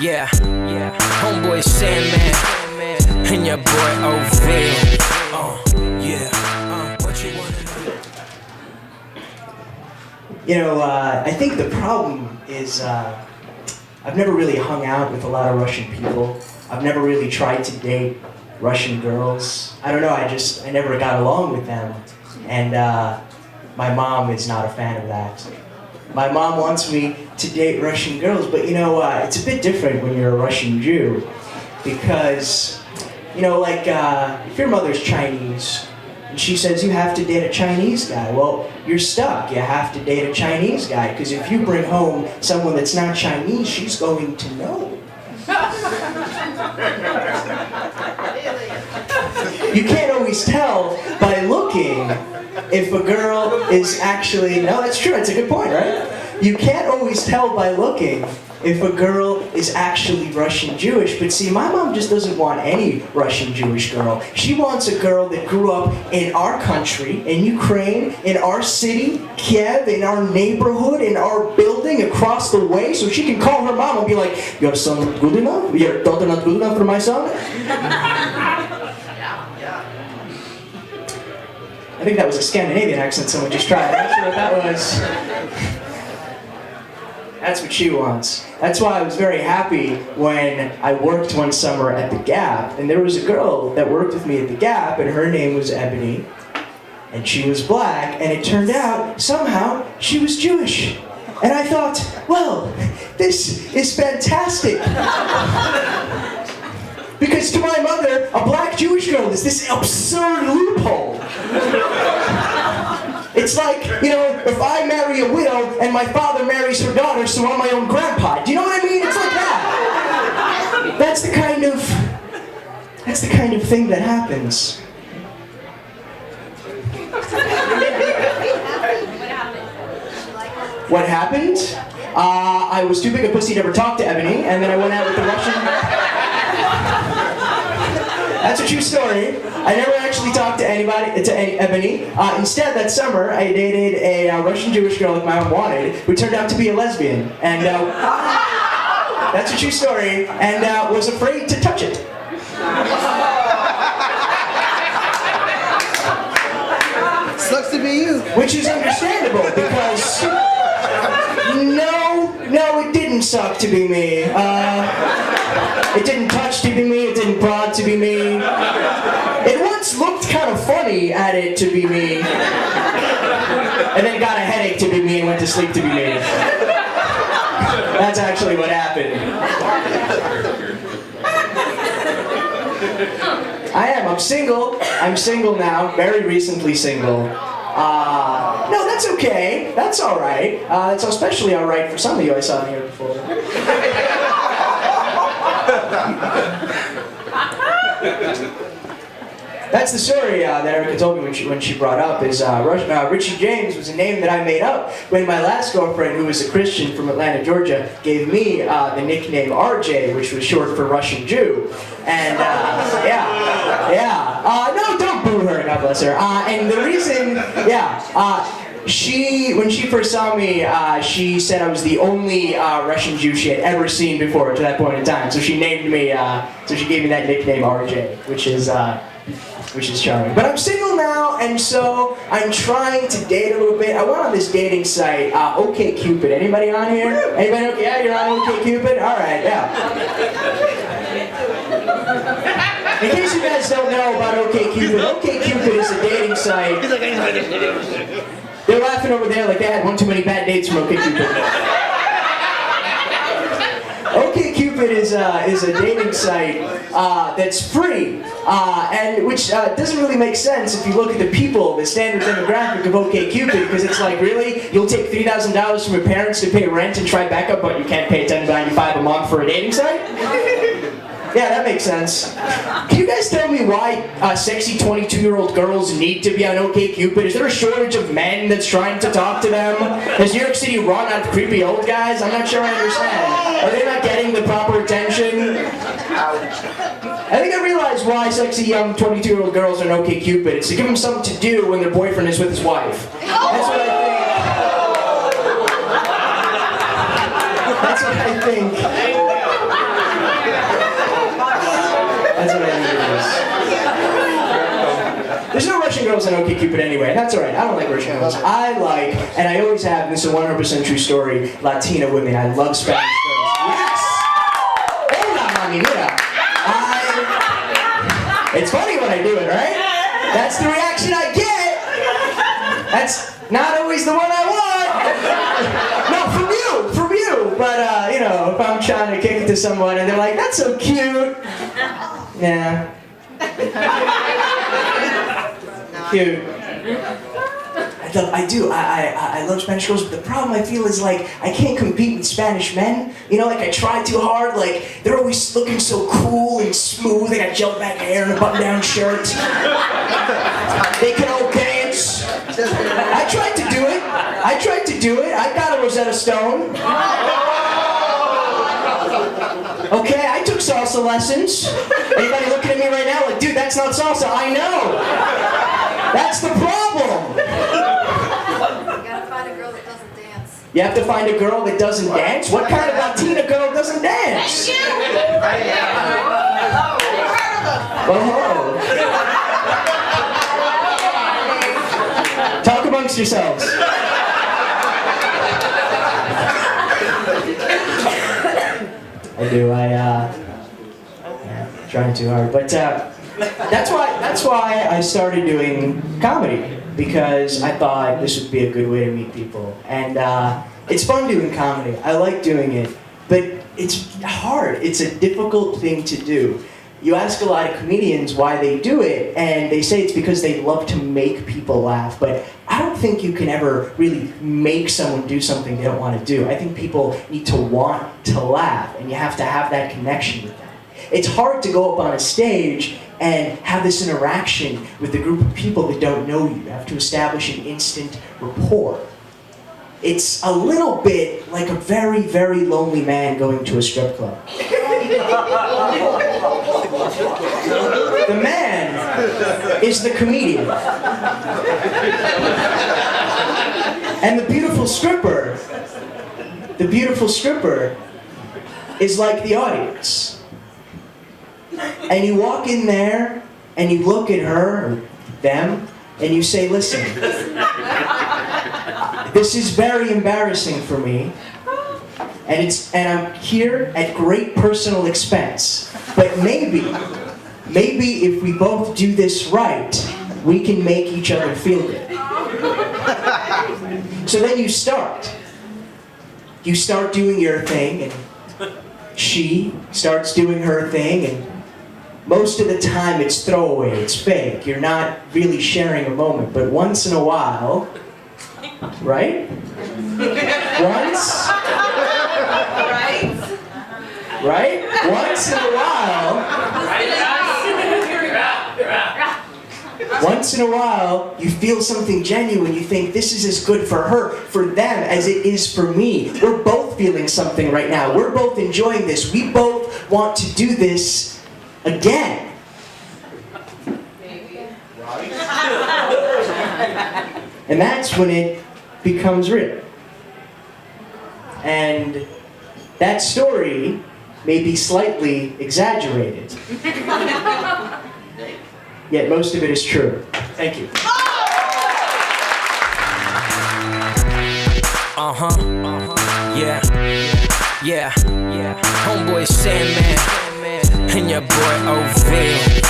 Yeah. Homeboy Sandman and your boy Ovale. What you wanna know? You know, I think the problem is I've never really hung out with a lot of Russian people. I've never really tried to date Russian girls. I don't know, I never got along with them. And my mom is not a fan of that. My mom wants me to date Russian girls, but you know, it's a bit different when you're a Russian Jew. Because, you know, like, if your mother's Chinese, and she says you have to date a Chinese guy, well, you're stuck. You have to date a Chinese guy, because if you bring home someone that's not Chinese, she's going to know. You can't always tell by looking if a girl is actually, no, that's true, it's a good point, right? You can't always tell by looking if a girl is actually Russian Jewish, but see, my mom just doesn't want any Russian Jewish girl. She wants a girl that grew up in our country, in Ukraine, in our city, Kiev, in our neighborhood, in our building across the way, so she can call her mom and be like, your son not good enough? Your daughter not good enough for my son? I think that was a Scandinavian accent someone just tried. I'm not sure what that was. That's what she wants. That's why I was very happy when I worked one summer at the Gap, and there was a girl that worked with me at the Gap, and her name was Ebony, and she was black, and it turned out, somehow, she was Jewish. And I thought, well, this is fantastic. Because to my mother, a black Jewish girl is this absurd loophole. It's like, you know, if I marry a widow and my father marries her daughter, so I'm my own grandpa. Do you know what I mean? It's like that. That's the kind of thing that happens. What happened? I was too big a pussy to ever talk to Ebony, and then I went out with the Russian... That's a true story. I never actually talked to Ebony. Instead, that summer, I dated a Russian Jewish girl that my mom wanted, who turned out to be a lesbian. And that's a true story, and was afraid to touch it. Sucks to be you. Which is understandable, because no, it didn't suck to be me. It didn't touch to be me, it didn't prod to be me. It once looked kind of funny at it to be me. And then got a headache to be me and went to sleep to be me. That's actually what happened. I'm single. I'm single now, very recently single. No, that's okay. That's all right. It's especially all right for some of you I saw here before. That's the story that Erica told me when she brought up, is Richie James was a name that I made up when my last girlfriend, who was a Christian from Atlanta, Georgia, gave me the nickname RJ, which was short for Russian Jew. And no, don't boo her, God bless her. And the reason, when she first saw me, she said I was the only Russian Jew she had ever seen before to that point in time. So she named me, so she gave me that nickname RJ, which is charming. But I'm single now, and so I'm trying to date a little bit. I went on this dating site, OkCupid. Anybody on here? Anybody? Okay, yeah, you're on OkCupid? All right, yeah. In case you guys don't know about OkCupid, OkCupid is a dating site. They're laughing over there like they had one too many bad dates from OkCupid. OkCupid is a dating site that's free, and which doesn't really make sense if you look at the people, the standard demographic of OkCupid, because it's like, really? You'll take $3,000 from your parents to pay rent and try backup, but you can't pay $10.95 a month for a dating site? Yeah, that makes sense. Can you guys tell me why sexy 22-year-old girls need to be on OkCupid? Is there a shortage of men that's trying to talk to them? Does New York City run out of creepy old guys? I'm not sure I understand. Are they not getting the proper attention? I think I realized why sexy young 22-year-old girls are on OkCupid. It's to give them something to do when their boyfriend is with his wife. That's what I think. what I think. That's what I think it is. There's no Russian girls on OkCupid anyway. That's alright. I don't like Russian girls. I like, and I always have, this is a 100% true story, Latina women. I love Spanish girls. Yes! Hola, mami, mira. It's funny when I do it, right? That's the reaction I get. That's not always the one I want. No, from you. But, you know, if I'm trying to kick it to someone and they're like, that's so cute. Yeah. Cute. I love Spanish girls, but the problem I feel is like I can't compete with Spanish men. You know, like I try too hard. Like they're always looking so cool and smooth. They got gel back hair and a button-down shirt. They can all dance. I tried to do it. I got a Rosetta Stone. Okay, I took salsa lessons. Anybody looking at me right now like, dude, that's not salsa. I know. That's the problem. You have to find a girl that doesn't dance? What kind of Latina girl doesn't dance? Oh. Talk amongst yourselves. I do. Trying too hard, but that's why I started doing comedy, because I thought this would be a good way to meet people, and it's fun doing comedy. I like doing it, but it's hard. It's a difficult thing to do. You ask a lot of comedians why they do it, and they say it's because they love to make people laugh, but I don't think you can ever really make someone do something they don't want to do. I think people need to want to laugh, and you have to have that connection with them. It's hard to go up on a stage and have this interaction with a group of people that don't know you. You have to establish an instant rapport. It's a little bit like a very, very lonely man going to a strip club. The man is the comedian. And the beautiful stripper is like the audience. And you walk in there and you look at her or them and you say, listen, this is very embarrassing for me, and I'm here at great personal expense, but maybe if we both do this right, we can make each other feel good. So then you start doing your thing, and she starts doing her thing, and most of the time it's throwaway, it's fake. You're not really sharing a moment, but once in a while, right? Right? Once in a while, you feel something genuine. You think, this is as good for her, for them, as it is for me. We're both feeling something right now. We're both enjoying this. We both want to do this again. And that's when it becomes real. And that story may be slightly exaggerated, yet most of it is true. Thank you. Yeah. Homeboy Sandman and your boy Oville.